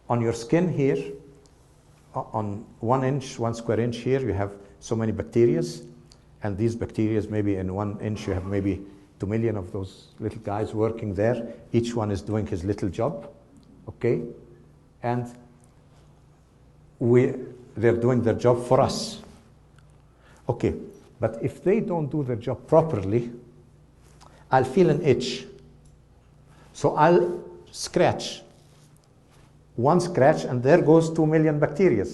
On your skin here, on 1 inch, 1 square inch here, you have so many bacteria. And these bacteria, maybe in 1 inch, you have maybe 2 million of those little guys working there. Each one is doing his little job, okay? And they're doing their job for us. Okay, but if they don't do their job properly, I'll feel an itch. So I'll scratch. One scratch, and there goes 2 million bacteria.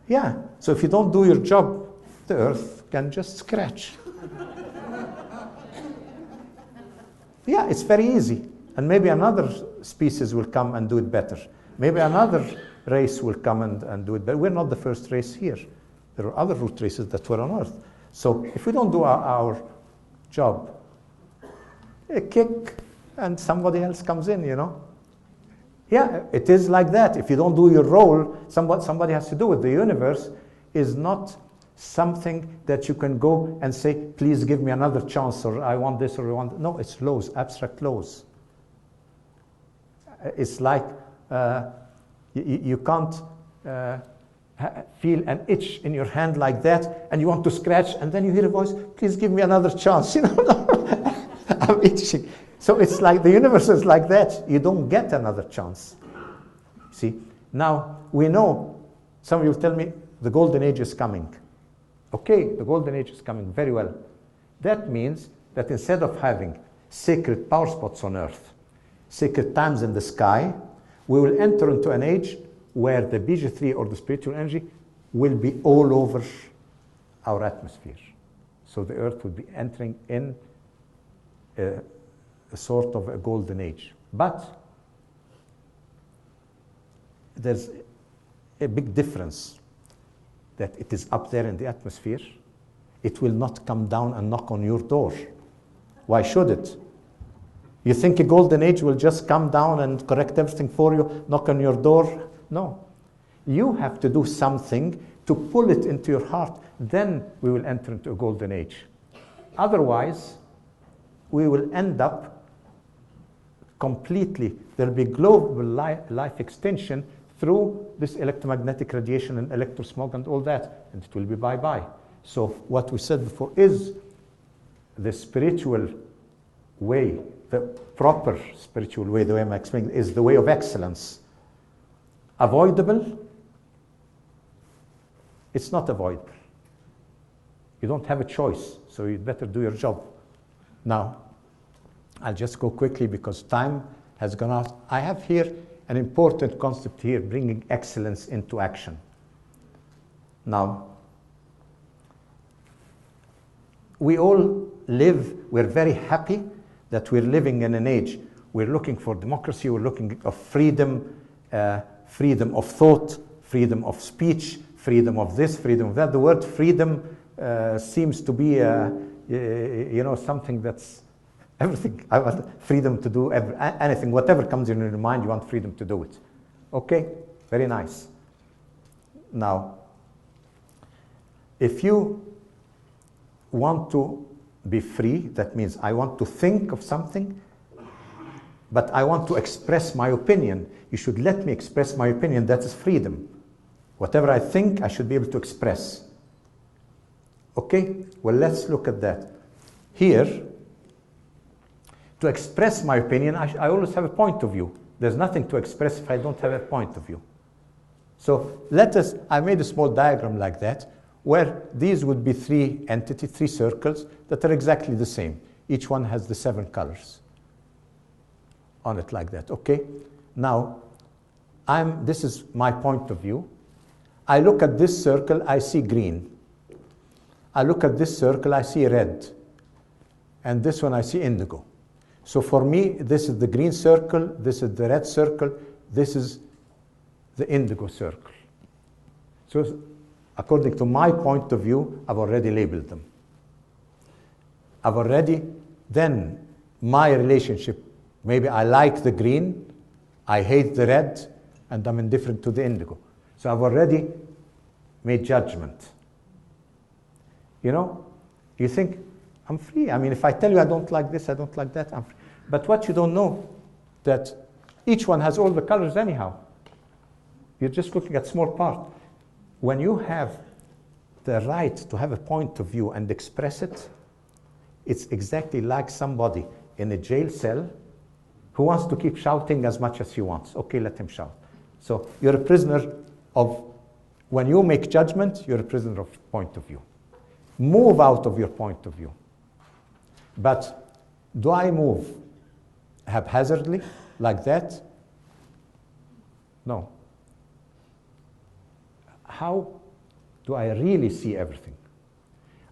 Yeah, so if you don't do your job, the earth can just scratch. Yeah, it's very easy. And maybe another species will come and do it better. Maybe another race will come and do it better. We're not the first race here. There are other root races that were on Earth. So if we don't do our job, a kick and somebody else comes in, you know. Yeah, it is like that. If you don't do your role, somebody has to do it. The universe is not something that you can go and say, please give me another chance, or I want this, or I want... No, it's laws, abstract laws. It's like you can't feel an itch in your hand like that, and you want to scratch, and then you hear a voice, please give me another chance. You know, I'm itching. So it's like the universe is like that. You don't get another chance. See, now we know, some of you tell me the golden age is coming. Okay, the golden age is coming, very well. That means that instead of having sacred power spots on Earth, sacred times in the sky, we will enter into an age where the BioGeometry or the spiritual energy will be all over our atmosphere. So the Earth will be entering in a sort of a golden age. But there's a big difference, that it is up there in the atmosphere. It will not come down and knock on your door. Why should it? You think a golden age will just come down and correct everything for you, knock on your door? No. You have to do something to pull it into your heart. Then we will enter into a golden age. Otherwise, we will end up completely, there'll be global life extinction through this electromagnetic radiation and electrosmog and all that, and it will be bye-bye. So what we said before is the spiritual way, the proper spiritual way, the way I'm explaining, is the way of excellence. Avoidable? It's not avoidable. You don't have a choice, so you'd better do your job. Now, I'll just go quickly because time has gone out. I have here an important concept here, bringing excellence into action. Now, we all live, we're very happy that we're living in an age. We're looking for democracy, we're looking for freedom, freedom of thought, freedom of speech, freedom of this, freedom of that. The word freedom seems to be, you know, something that's everything. I want freedom to do anything, whatever comes in your mind, you want freedom to do it. Okay, very nice. Now, if you want to be free, that means I want to think of something, but I want to express my opinion. You should let me express my opinion. That is freedom. Whatever I think, I should be able to express. Okay, well, let's look at that. Here, to express my opinion, I always have a point of view. There's nothing to express if I don't have a point of view. So I made a small diagram like that, where these would be three entities, three circles that are exactly the same. Each one has the 7 colors on it like that, okay? Now, this is my point of view. I look at this circle, I see green. I look at this circle, I see red. And this one, I see indigo. So for me, this is the green circle, this is the red circle, this is the indigo circle. So according to my point of view, I've already labeled them. Then my relationship, maybe I like the green, I hate the red, and I'm indifferent to the indigo. So I've already made judgment. You know, you think, I'm free. I mean, if I tell you I don't like this, I don't like that, I'm free. But what you don't know, that Each one has all the colors anyhow. You're just looking at small part. When you have the right to have a point of view and express it, it's exactly like somebody in a jail cell who wants to keep shouting as much as he wants. Okay, let him shout. So you're a prisoner of, when you make judgment, you're a prisoner of point of view. Move out of your point of view. But do I move haphazardly like that? No. How do I really see everything?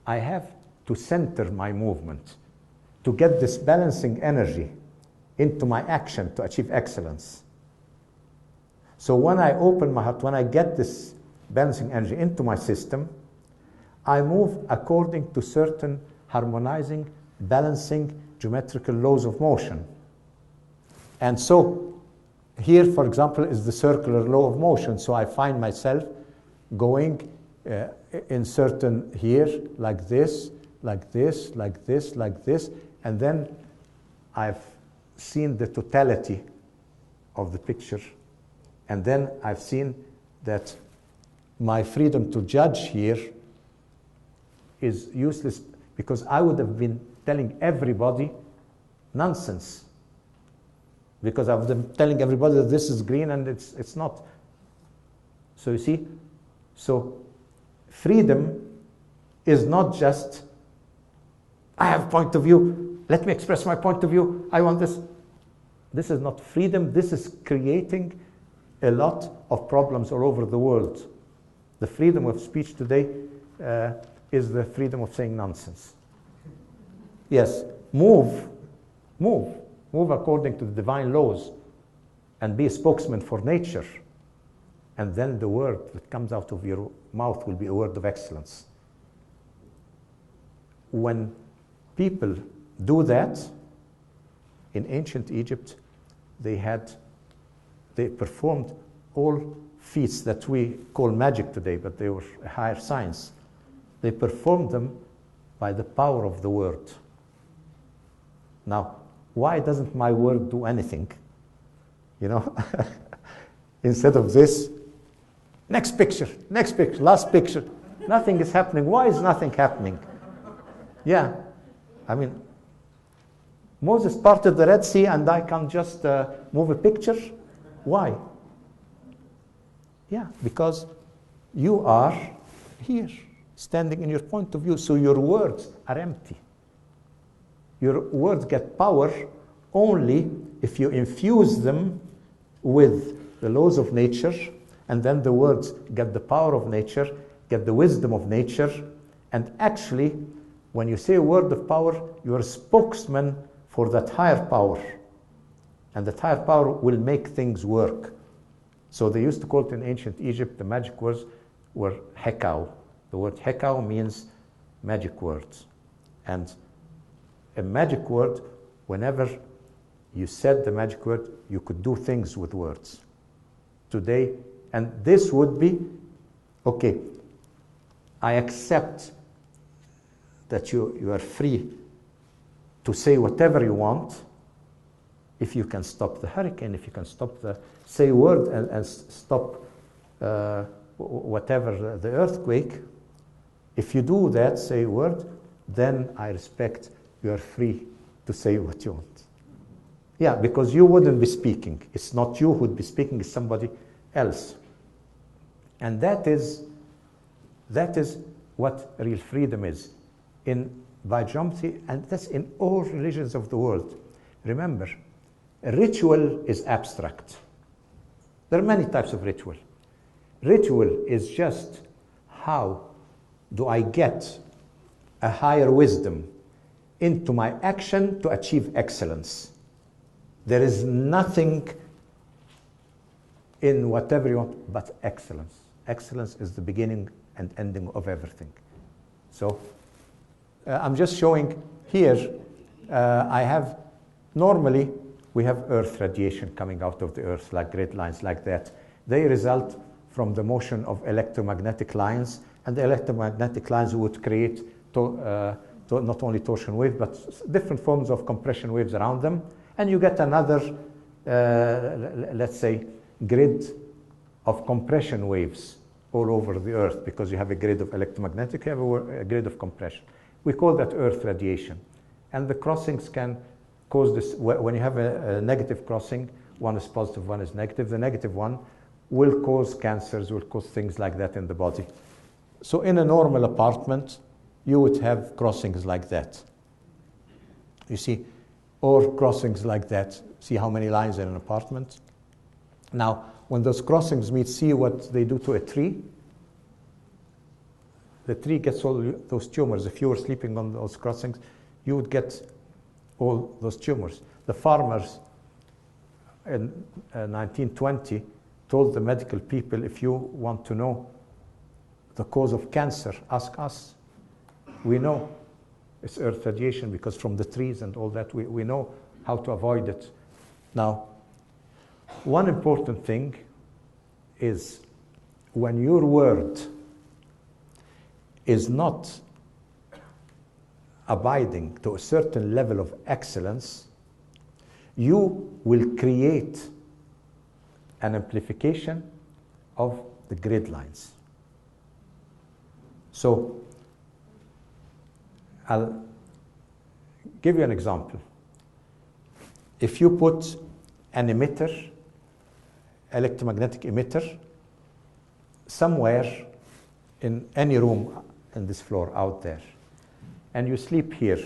I have to center my movement to get this balancing energy into my action to achieve excellence. So when I open my heart, when I get this balancing energy into my system, I move according to certain harmonizing, balancing, geometrical laws of motion. And so here, for example, is the circular law of motion. So I find myself going in certain here, like this, like this, like this, like this, and then I've seen the totality of the picture, and then I've seen that my freedom to judge here is useless, because I would have been telling everybody nonsense, because I've been telling everybody that this is green and it's not. So you see, so freedom is not just, I have point of view, let me express my point of view, I want this. This is not freedom, this is creating a lot of problems all over the world. The freedom of speech today is the freedom of saying nonsense. Yes, move according to the divine laws and be a spokesman for nature. And then the word that comes out of your mouth will be a word of excellence. When people do that, in ancient Egypt, they performed all feats that we call magic today, but they were a higher science. They performed them by the power of the word. Now, why doesn't my word do anything? You know, instead of this, next picture, last picture, nothing is happening. Why is nothing happening? Yeah, I mean, Moses parted the Red Sea and I can just move a picture. Why? Yeah, because you are here, standing in your point of view, so your words are empty. Your words get power only if you infuse them with the laws of nature, and then the words get the power of nature, get the wisdom of nature, and actually, when you say a word of power, you're a spokesman for that higher power. And that higher power will make things work. So they used to call it in ancient Egypt, the magic words were hekau. The word hekau means magic words. And a magic word, whenever you said the magic word, you could do things with words. Today, and this would be, okay, I accept that you are free to say whatever you want, if you can stop the hurricane, if you can stop say a word and stop whatever the earthquake. If you do that, say a word, then I respect you are free to say what you want. Yeah, because you wouldn't be speaking. It's not you who would be speaking, it's somebody else. And that is what real freedom is. In BioGeometry, and that's in all religions of the world. Remember, a ritual is abstract. There are many types of ritual. Ritual is just how do I get a higher wisdom into my action to achieve excellence. There is nothing in whatever you want but excellence. Excellence is the beginning and ending of everything. So I'm just showing here, normally we have Earth radiation coming out of the Earth, like great lines like that. They result from the motion of electromagnetic lines, and the electromagnetic lines would create not only torsion wave, but different forms of compression waves around them, and you get another let's say, grid of compression waves all over the Earth, because you have a grid of electromagnetic, you have a grid of compression. We call that Earth radiation. And the crossings can cause this. When you have a negative crossing, one is positive, one is negative. The negative one will cause cancers, will cause things like that in the body. So in a normal apartment, you would have crossings like that. You see, or crossings like that. See how many lines in an apartment? Now, when those crossings meet, see what they do to a tree. The tree gets all those tumors. If you were sleeping on those crossings, you would get all those tumors. The farmers in 1920 told the medical people, if you want to know the cause of cancer, ask us. We know it's earth radiation, because from the trees and all that, we know how to avoid it. Now, one important thing is when your word is not abiding to a certain level of excellence, you will create an amplification of the grid lines. So I'll give you an example. If you put an emitter, electromagnetic emitter, somewhere in any room in this floor out there, and you sleep here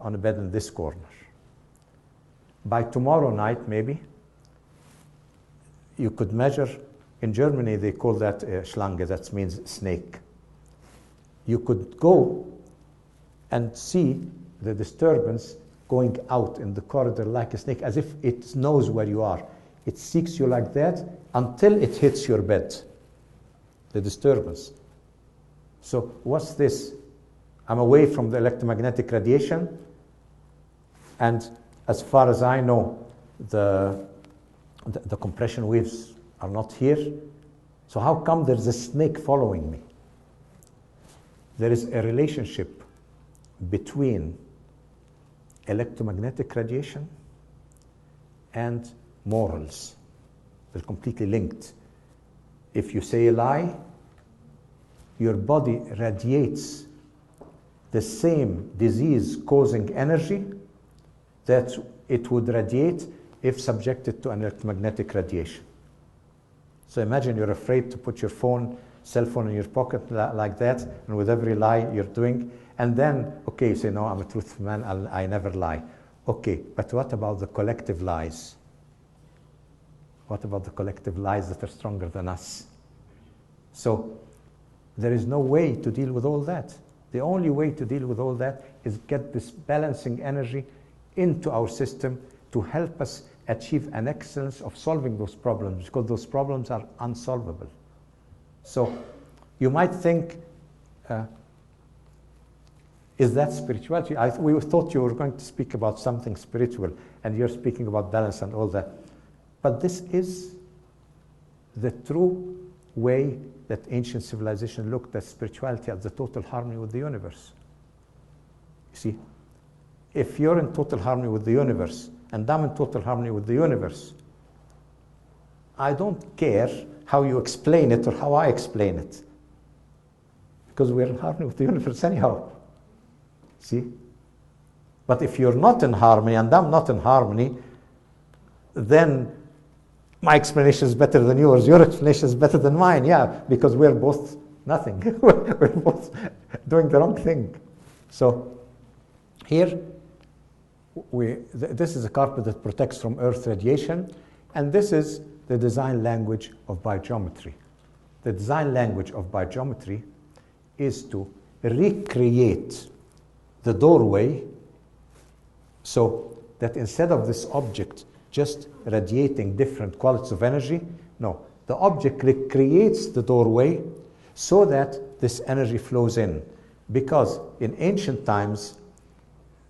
on a bed in this corner, by tomorrow night maybe, you could measure. In Germany they call that Schlange, that means snake. You could go and see the disturbance going out in the corridor like a snake, as if it knows where you are. It seeks you like that until it hits your bed, the disturbance. So what's this? I'm away from the electromagnetic radiation, and as far as I know, the compression waves are not here. So how come there's a snake following me? There is a relationship between electromagnetic radiation and morals. They're completely linked. If you say a lie, your body radiates the same disease-causing energy that it would radiate if subjected to an electromagnetic radiation. So imagine you're afraid to put your cell phone in your pocket like that, and with every lie you're doing, and then, okay, you say, no, I'm a truthful man, I never lie. Okay, but what about the collective lies? What about the collective lies that are stronger than us? So there is no way to deal with all that. The only way to deal with all that is get this balancing energy into our system to help us achieve an excellence of solving those problems, because those problems are unsolvable. So you might think, is that spirituality? We thought you were going to speak about something spiritual, and you're speaking about balance and all that. But this is the true way that ancient civilization looked at spirituality, as the total harmony with the universe. You see, if you're in total harmony with the universe, and I'm in total harmony with the universe, I don't care how you explain it or how I explain it, because we're in harmony with the universe anyhow. See? But if you're not in harmony and I'm not in harmony, then my explanation is better than yours, your explanation is better than mine, yeah, because we're both nothing. We're both doing the wrong thing. So here, this is a carpet that protects from earth radiation, and this is the design language of biogeometry. The design language of biogeometry is to recreate the doorway so that instead of this object just radiating different qualities of energy, no, the object recreates the doorway so that this energy flows in. Because in ancient times,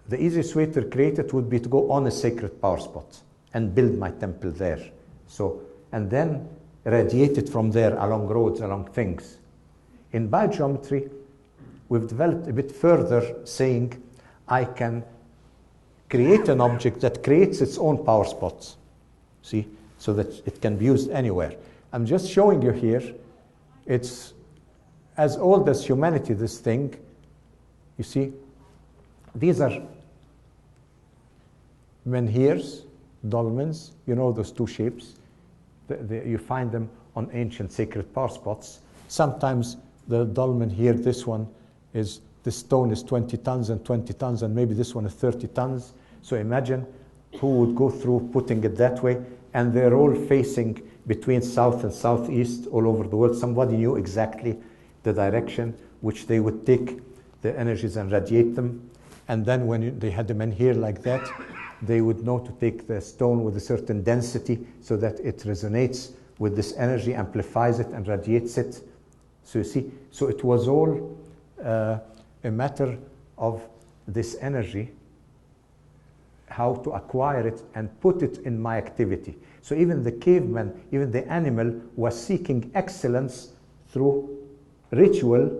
the easiest way to recreate it would be to go on a sacred power spot and build my temple there. So, and then radiate it from there along roads, along things. In biogeometry, we've developed a bit further, saying I can create an object that creates its own power spots. see, so that it can be used anywhere. I'm just showing you here, it's as old as humanity, this thing. You see, these are menhirs, dolmens, you know those two shapes. You find them on ancient sacred power spots. Sometimes the dolmen here, this one is, the stone is 20 tons and 20 tons, and maybe this one is 30 tons. So imagine who would go through putting it that way, and they're all facing between south and southeast all over the world. Somebody knew exactly the direction which they would take the energies and radiate them. And then when they had the menhir like that, they would know to take the stone with a certain density so that it resonates with this energy, amplifies it, and radiates it. So you see, so it was all a matter of this energy, how to acquire it and put it in my activity. So even the caveman, even the animal, was seeking excellence through ritual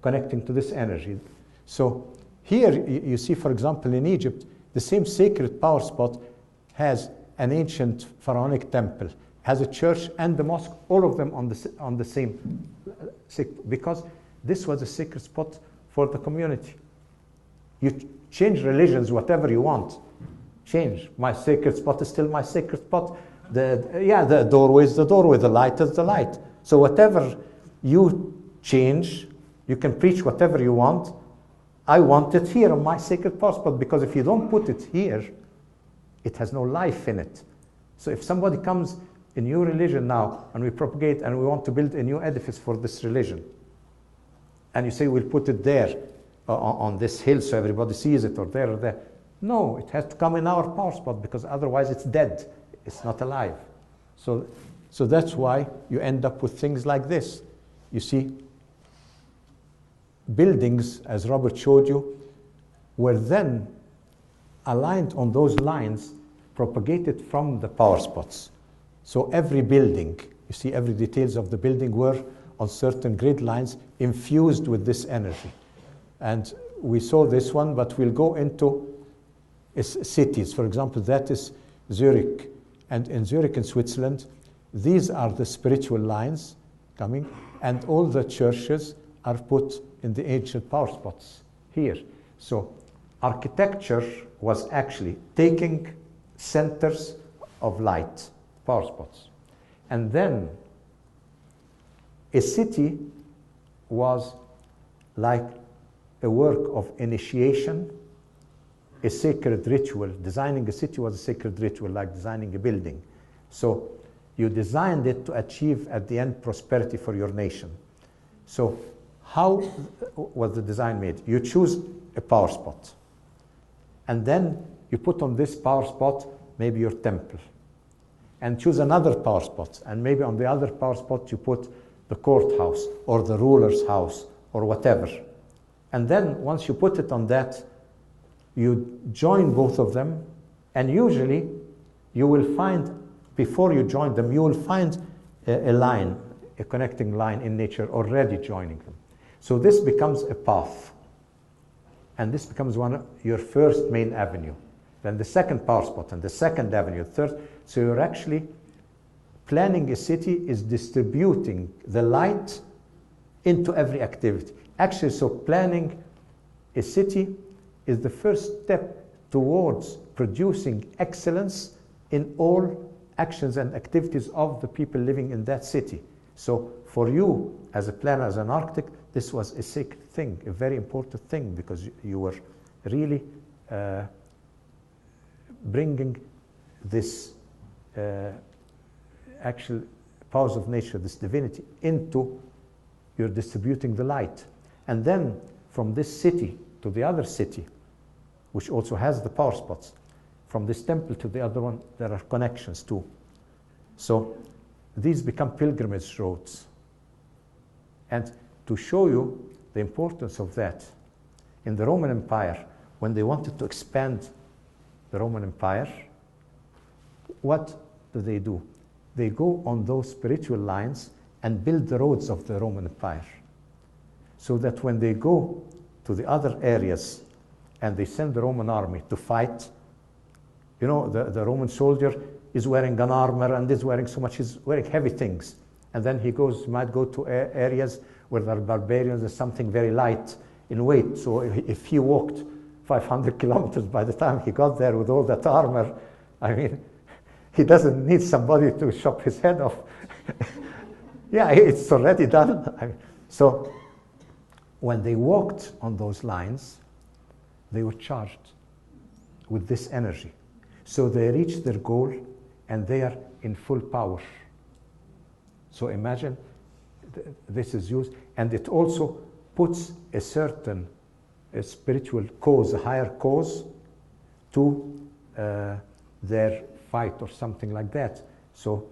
connecting to this energy. So here you see, for example, in Egypt, the same sacred power spot has an ancient pharaonic temple, has a church and the mosque, all of them on the same, because this was a sacred spot for the community. You change religions, whatever you want. Change. My sacred spot is still my sacred spot. The doorway is the doorway, the light is the light. So whatever you change, you can preach whatever you want. I want it here on my sacred power spot, because if you don't put it here, it has no life in it. So if somebody comes in new religion now, and we propagate and we want to build a new edifice for this religion, and you say we'll put it there on this hill so everybody sees it, or there or there. No, it has to come in our power spot, because otherwise it's dead. It's not alive. So that's why you end up with things like this. You see, buildings, as Robert showed you, were then aligned on those lines, propagated from the power spots. So every building, you see, every details of the building were on certain grid lines infused with this energy. And we saw this one, but we'll go into cities. For example, that is Zurich. And in Zurich in Switzerland, these are the spiritual lines coming, and all the churches are put in the ancient power spots here. So architecture was actually taking centers of light, power spots. And then a city was like a work of initiation, a sacred ritual. Designing a city was a sacred ritual, like designing a building. So you designed it to achieve at the end prosperity for your nation. So how was the design made? You choose a power spot, and then you put on this power spot maybe your temple, and choose another power spot, and maybe on the other power spot you put the courthouse or the ruler's house or whatever. And then once you put it on that, you join both of them, and usually you will find, before you join them, you will find a line, a connecting line in nature already joining them. So this becomes a path, and this becomes your first main avenue. Then the second power spot, and the second avenue, third. So you're actually planning a city is distributing the light into every activity. Actually, so planning a city is the first step towards producing excellence in all actions and activities of the people living in that city. So for you, as a planner, as an architect, this was a sacred thing, a very important thing, because you were really bringing this actual powers of nature, this divinity, into you're distributing the light. And then from this city to the other city, which also has the power spots, from this temple to the other one, there are connections too. So these become pilgrimage roads. And to show you the importance of that, in the Roman Empire, when they wanted to expand the Roman Empire, what do? They go on those spiritual lines and build the roads of the Roman Empire, so that when they go to the other areas and they send the Roman army to fight, you know, the Roman soldier is wearing an armor and is wearing so much, he's wearing heavy things. And then he might go to areas where there are barbarians, there's something very light in weight. So if he walked 500 kilometers, by the time he got there with all that armor, I mean, he doesn't need somebody to chop his head off. Yeah, it's already done. So when they walked on those lines, they were charged with this energy. So they reached their goal and they are in full power. So imagine this is used, and it also puts a certain spiritual cause, a higher cause to their fight or something like that. So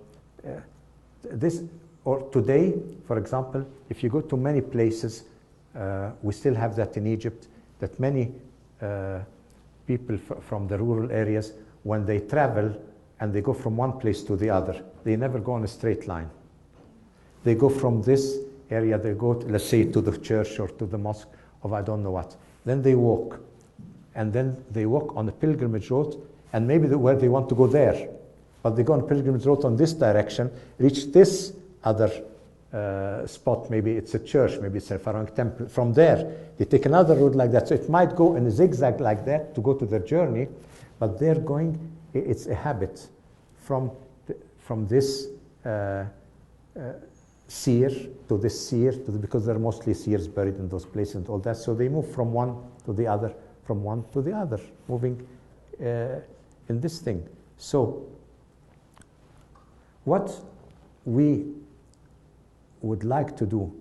this, or today, for example, if you go to many places, we still have that in Egypt, that many people from the rural areas, when they travel and they go from one place to the other, they never go on a straight line. They go from this area, they go, let's say, to the church or to the mosque, or I don't know what. Then they walk, and then they walk on a pilgrimage road, and maybe where they want to go there, but they go on a pilgrimage road on this direction, reach this other spot, maybe it's a church, maybe it's a pharaonic temple. From there, they take another route like that. So it might go in a zigzag like that to go to their journey, but they're going, it's a habit from this seer to this seer, because there are mostly seers buried in those places and all that. So they move from one to the other, from one to the other, moving in this thing. So what we would like to do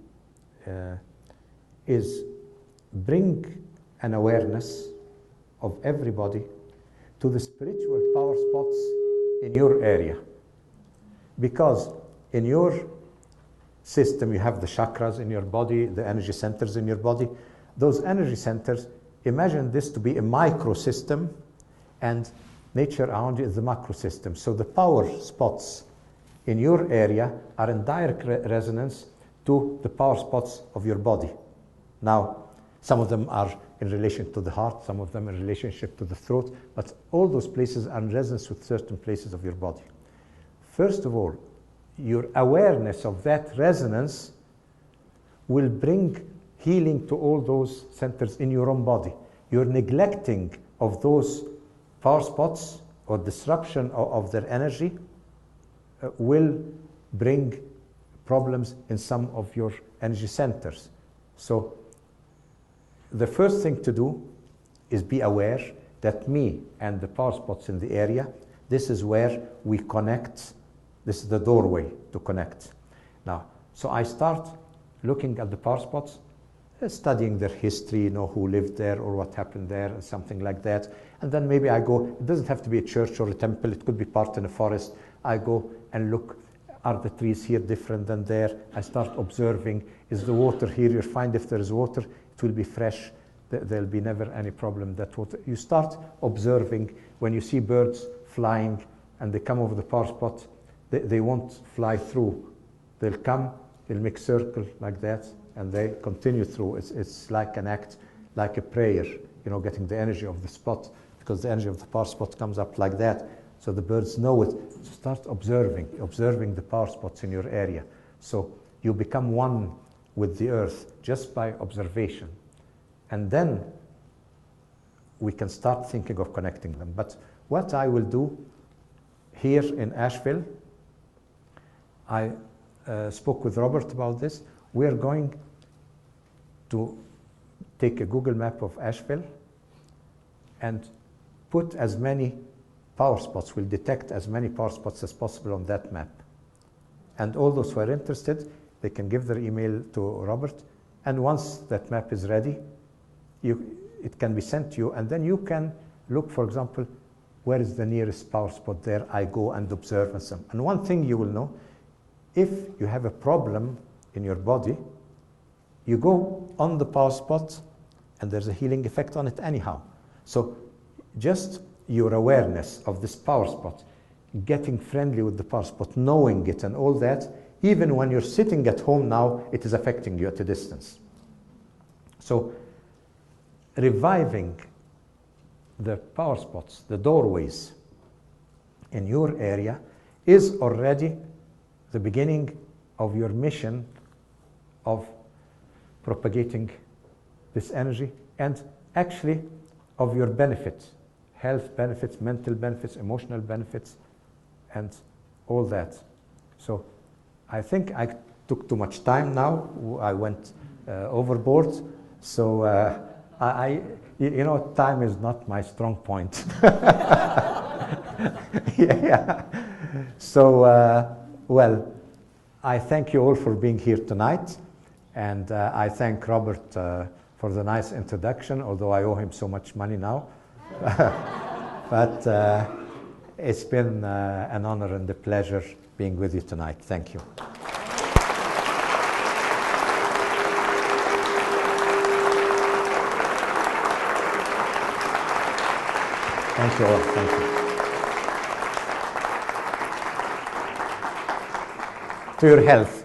is bring an awareness of everybody to the spiritual power spots in your area. Because in your system, you have the chakras in your body, the energy centers in your body. Those energy centers, imagine this to be a micro system, and nature around you is the macro system. So the power spots in your area are in direct resonance to the power spots of your body. Now, some of them are in relation to the heart, some of them in relationship to the throat, but all those places are in resonance with certain places of your body. First of all, your awareness of that resonance will bring healing to all those centers in your own body. Your neglecting of those power spots or disruption of their energy will bring problems in some of your energy centers. So the first thing to do is be aware that me and the power spots in the area, this is where we connect. This is the doorway to connect. Now, so I start looking at the power spots, studying their history, who lived there or what happened there, and something like that. And then maybe I go, it doesn't have to be a church or a temple, it could be part in a forest. I go and look, are the trees here different than there? I start observing, is the water here? You find if there is water, it will be fresh. There'll be never any problem that water. You start observing when you see birds flying and they come over the power spot, they won't fly through. They'll come, they'll make circle like that, and they continue through. It's like an act, like a prayer, getting the energy of the spot, because the energy of the power spot comes up like that. So the birds know it. So start observing the power spots in your area. So you become one with the earth just by observation. And then we can start thinking of connecting them. But what I will do here in Asheville, I spoke with Robert about this. We are going to take a Google map of Asheville and put as many power spots, we'll detect as many power spots as possible on that map. And all those who are interested, they can give their email to Robert, and once that map is ready, it can be sent to you, and then you can look, for example, where is the nearest power spot there? I go and observe and some. And one thing you will know, if you have a problem in your body, you go on the power spot and there's a healing effect on it anyhow. So just your awareness of this power spot, getting friendly with the power spot, knowing it and all that, even when you're sitting at home now, it is affecting you at a distance. So reviving the power spots, the doorways in your area is already the beginning of your mission of propagating this energy and actually of your benefits, health benefits, mental benefits, emotional benefits, and all that. So I think I took too much time now. I went overboard. So you know, time is not my strong point. Yeah. So, well, I thank you all for being here tonight. And I thank Robert for the nice introduction, although I owe him so much money now. But it's been an honor and a pleasure being with you tonight. Thank you. Thank you all. Thank you. To your health.